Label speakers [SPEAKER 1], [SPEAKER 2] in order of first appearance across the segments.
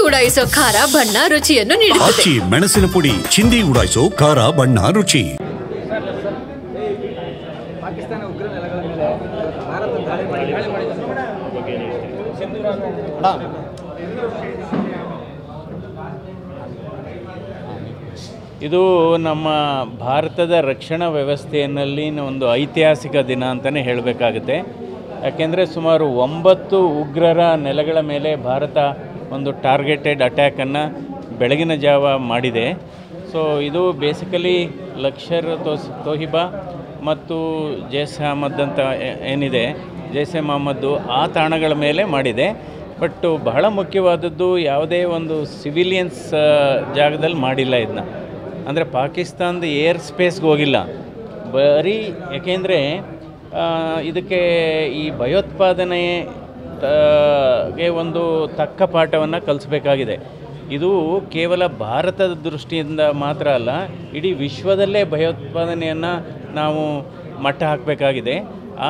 [SPEAKER 1] ಉಡಾಯಿಸೋ ಖಾರ ಬಣ್ಣ ರುಚಿಯನ್ನು ನೀಡುತ್ತದೆ.
[SPEAKER 2] ಆಚಿ ಮೆಣಸಿನ ಪುಡಿ ಚಿಂದಿ ಉಡಾಯಿಸೋ ಖಾರ ಬಣ್ಣ ರುಚಿ.
[SPEAKER 3] ಪಾಕಿಸ್ತಾನ ಉಗ್ರ ನೆಲಗಳ ಮೇಲೆ ಭಾರತ ದಾಳಿ
[SPEAKER 4] ಇದು ನಮ್ಮ ಭಾರತದ ರಕ್ಷಣಾ ವ್ಯವಸ್ಥೆಯಲ್ಲಿ ಒಂದು ಐತಿಹಾಸಿಕ ದಿನ ಅಂತಲೇ ಹೇಳಬೇಕಾಗುತ್ತೆ. ಯಾಕೆಂದರೆ ಸುಮಾರು 9 ಉಗ್ರರ ನೆಲೆಗಳ ಮೇಲೆ ಭಾರತ ಒಂದು ಟಾರ್ಗೆಟೆಡ್ ಅಟ್ಯಾಕನ್ನು ಬೆಳಗಿನ ಜಾವ ಮಾಡಿದೆ. ಸೊ ಇದು ಬೇಸಿಕಲಿ ಲಷ್ಕರ್ ತೊಹಿಬಾ ಮತ್ತು ಜೈಷ್ ಅಹ್ಮದ್ ಅಂತ ಏನಿದೆ, ಜೈಷ್ ಎ ಮೊಹಮ್ಮದ್ದು ಆ ತಾಣಗಳ ಮೇಲೆ ಮಾಡಿದೆ. ಬಟ್ ಬಹಳ ಮುಖ್ಯವಾದದ್ದು ಯಾವುದೇ ಒಂದು ಸಿವಿಲಿಯನ್ಸ್ ಜಾಗದಲ್ಲಿ ಮಾಡಿಲ್ಲ. ಇದನ್ನ ಅಂದರೆ ಪಾಕಿಸ್ತಾನದ ಏರ್ ಸ್ಪೇಸ್ಗೆ ಹೋಗಿಲ್ಲ ಬರೀ. ಯಾಕೆಂದರೆ ಇದಕ್ಕೆ ಈ ಭಯೋತ್ಪಾದನೆಗೆ ಒಂದು ತಕ್ಕ ಪಾಠವನ್ನು ಕಲಿಸ್ಬೇಕಾಗಿದೆ. ಇದು ಕೇವಲ ಭಾರತದ ದೃಷ್ಟಿಯಿಂದ ಮಾತ್ರ ಅಲ್ಲ, ಇಡೀ ವಿಶ್ವದಲ್ಲೇ ಭಯೋತ್ಪಾದನೆಯನ್ನು ನಾವು ಮಟ್ಟ ಹಾಕಬೇಕಾಗಿದೆ.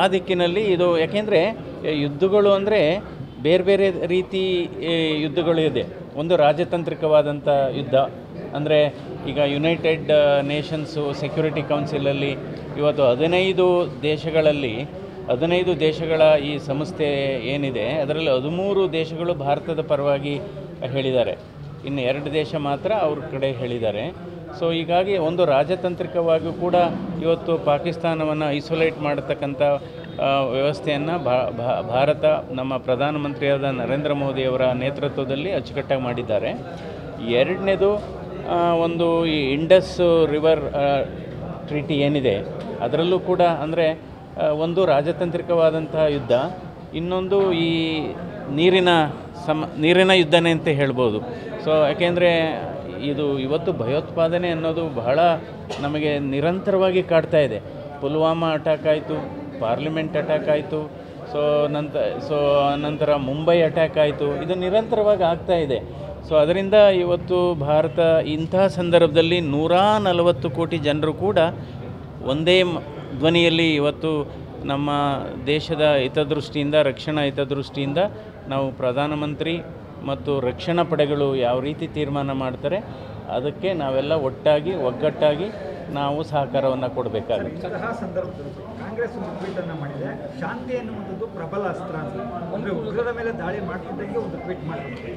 [SPEAKER 4] ಆ ದಿಕ್ಕಿನಲ್ಲಿ ಇದು ಯಾಕೆಂದರೆ ಯುದ್ಧಗಳು ಅಂದರೆ ಬೇರೆ ಬೇರೆ ರೀತಿ ಯುದ್ಧಗಳು ಇದೆ. ಒಂದು ರಾಜತಾಂತ್ರಿಕವಾದಂಥ ಯುದ್ಧ ಅಂದರೆ ಈಗ ಯುನೈಟೆಡ್ ನೇಷನ್ಸು ಸೆಕ್ಯೂರಿಟಿ ಕೌನ್ಸಿಲಲ್ಲಿ ಇವತ್ತು 15 ದೇಶಗಳ ಈ ಸಂಸ್ಥೆ ಏನಿದೆ ಅದರಲ್ಲಿ 13 ದೇಶಗಳು ಭಾರತದ ಪರವಾಗಿ ಹೇಳಿದ್ದಾರೆ, ಇನ್ನು 2 ದೇಶ ಮಾತ್ರ ಅವ್ರ ಕಡೆ ಹೇಳಿದ್ದಾರೆ. ಸೊ ಹೀಗಾಗಿ ಒಂದು ರಾಜತಾಂತ್ರಿಕವಾಗಿಯೂ ಕೂಡ ಇವತ್ತು ಪಾಕಿಸ್ತಾನವನ್ನು ಐಸೋಲೇಟ್ ಮಾಡತಕ್ಕಂಥ ವ್ಯವಸ್ಥೆಯನ್ನು ಭಾರತ ನಮ್ಮ ಪ್ರಧಾನಮಂತ್ರಿಯಾದ ನರೇಂದ್ರ ಮೋದಿಯವರ ನೇತೃತ್ವದಲ್ಲಿ ಅಚ್ಚುಕಟ್ಟಾಗಿ ಮಾಡಿದ್ದಾರೆ. ಎರಡನೇದು ಒಂದು ಈ ಇಂಡಸ್ ರಿವರ್ ಟ್ರೀಟಿ ಏನಿದೆ ಅದರಲ್ಲೂ ಕೂಡ ಅಂದರೆ ಒಂದು ರಾಜತಾಂತ್ರಿಕವಾದಂಥ ಯುದ್ಧ, ಇನ್ನೊಂದು ಈ ನೀರಿನ ಯುದ್ಧನೇ ಅಂತ ಹೇಳ್ಬೋದು. ಸೊ ಯಾಕೆಂದರೆ ಇದು ಇವತ್ತು ಭಯೋತ್ಪಾದನೆ ಅನ್ನೋದು ಬಹಳ ನಮಗೆ ನಿರಂತರವಾಗಿ ಕಾಡ್ತಾ ಇದೆ. ಪುಲ್ವಾಮಾ ಅಟ್ಯಾಕ್ ಆಯಿತು, ಪಾರ್ಲಿಮೆಂಟ್ ಅಟ್ಯಾಕ್ ಆಯಿತು, ನಂತರ ಮುಂಬೈ ಅಟ್ಯಾಕ್ ಆಯಿತು. ಇದು ನಿರಂತರವಾಗಿ ಆಗ್ತಾ ಇದೆ. ಸೊ ಅದರಿಂದ ಇವತ್ತು ಭಾರತ ಇಂತಹ ಸಂದರ್ಭದಲ್ಲಿ 140 ಕೋಟಿ ಜನರು ಕೂಡ ಒಂದೇ ಧ್ವನಿಯಲ್ಲಿ ಇವತ್ತು ನಮ್ಮ ದೇಶದ ಹಿತದೃಷ್ಟಿಯಿಂದ, ರಕ್ಷಣಾ ಹಿತದೃಷ್ಟಿಯಿಂದ ನಾವು ಪ್ರಧಾನಮಂತ್ರಿ ಮತ್ತು ರಕ್ಷಣಾ ಪಡೆಗಳು ಯಾವ ರೀತಿ ತೀರ್ಮಾನ ಮಾಡ್ತಾರೆ ಅದಕ್ಕೆ ನಾವೆಲ್ಲ ಒಗ್ಗಟ್ಟಾಗಿ ನಾವು ಸಹಕಾರವನ್ನು ಕೊಡಬೇಕಾಗುತ್ತೆ.
[SPEAKER 3] ಇಂತಹ ಸಂದರ್ಭದಲ್ಲಿ ಕಾಂಗ್ರೆಸ್ ಒಂದು ಟ್ವೀಟನ್ನು ಮಾಡಿದೆ, ಶಾಂತಿ ಎನ್ನುವಂಥದ್ದು ಪ್ರಬಲ ಅಸ್ತ್ರ ಅಂದರೆ ಉಗ್ರರ ಮೇಲೆ ದಾಳಿ ಮಾಡ್ತಿದ್ದಂಗೆ ಒಂದು ಟ್ವೀಟ್ ಮಾಡಿದೆ.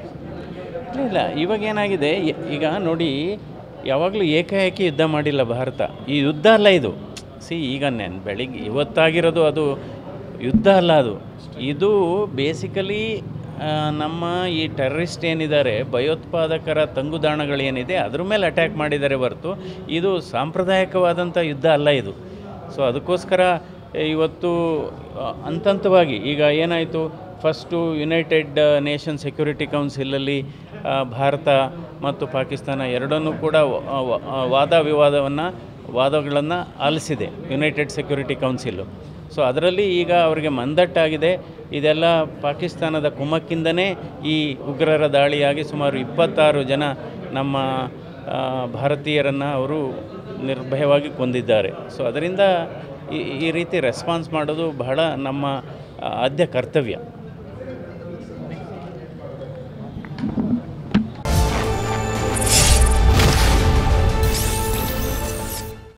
[SPEAKER 4] ಇಲ್ಲ, ಇವಾಗ ಏನಾಗಿದೆ, ಈಗ ನೋಡಿ, ಯಾವಾಗಲೂ ಏಕಾಏಕಿ ಯುದ್ಧ ಮಾಡಿಲ್ಲ ಭಾರತ. ಈ ಯುದ್ಧ ಅಲ್ಲ ಇದು. ಈಗ ಬೆಳಿಗ್ಗೆ ಇವತ್ತಾಗಿರೋದು ಅದು ಯುದ್ಧ ಅಲ್ಲ. ಇದು ಬೇಸಿಕಲಿ ನಮ್ಮ ಈ ಟೆರರಿಸ್ಟ್ ಏನಿದ್ದಾರೆ, ಭಯೋತ್ಪಾದಕರ ತಂಗುದಾಣಗಳೇನಿದೆ ಅದ್ರ ಮೇಲೆ ಅಟ್ಯಾಕ್ ಮಾಡಿದ್ದಾರೆ ಹೊರತು ಇದು ಸಾಂಪ್ರದಾಯಿಕವಾದಂಥ ಯುದ್ಧ ಅಲ್ಲ ಇದು. ಸೊ ಅದಕ್ಕೋಸ್ಕರ ಇವತ್ತು ಹಂತವಾಗಿ ಈಗ ಏನಾಯಿತು, ಫಸ್ಟು ಯುನೈಟೆಡ್ ನೇಷನ್ ಸೆಕ್ಯೂರಿಟಿ ಕೌನ್ಸಿಲಲ್ಲಿ ಭಾರತ ಮತ್ತು ಪಾಕಿಸ್ತಾನ ಎರಡನ್ನೂ ಕೂಡ ವಾದಗಳನ್ನು ಆಲಿಸಿದೆ ಯುನೈಟೆಡ್ ಸೆಕ್ಯೂರಿಟಿ ಕೌನ್ಸಿಲು. ಸೊ ಅದರಲ್ಲಿ ಈಗ ಅವರಿಗೆ ಮಂದಟ್ಟಾಗಿದೆ. ಇದೆಲ್ಲ ಪಾಕಿಸ್ತಾನದ ಕುಮ್ಮಕ್ಕಿಂದನೇ ಈ ಉಗ್ರರ ದಾಳಿಯಾಗಿ ಸುಮಾರು 26 ಜನ ನಮ್ಮ ಭಾರತೀಯರನ್ನು ಅವರು ನಿರ್ಭಯವಾಗಿ ಕೊಂದಿದ್ದಾರೆ. ಸೊ ಅದರಿಂದ ಈ ರೀತಿ ರೆಸ್ಪಾನ್ಸ್ ಮಾಡೋದು ಬಹಳ ನಮ್ಮ ಆದ್ಯ ಕರ್ತವ್ಯ.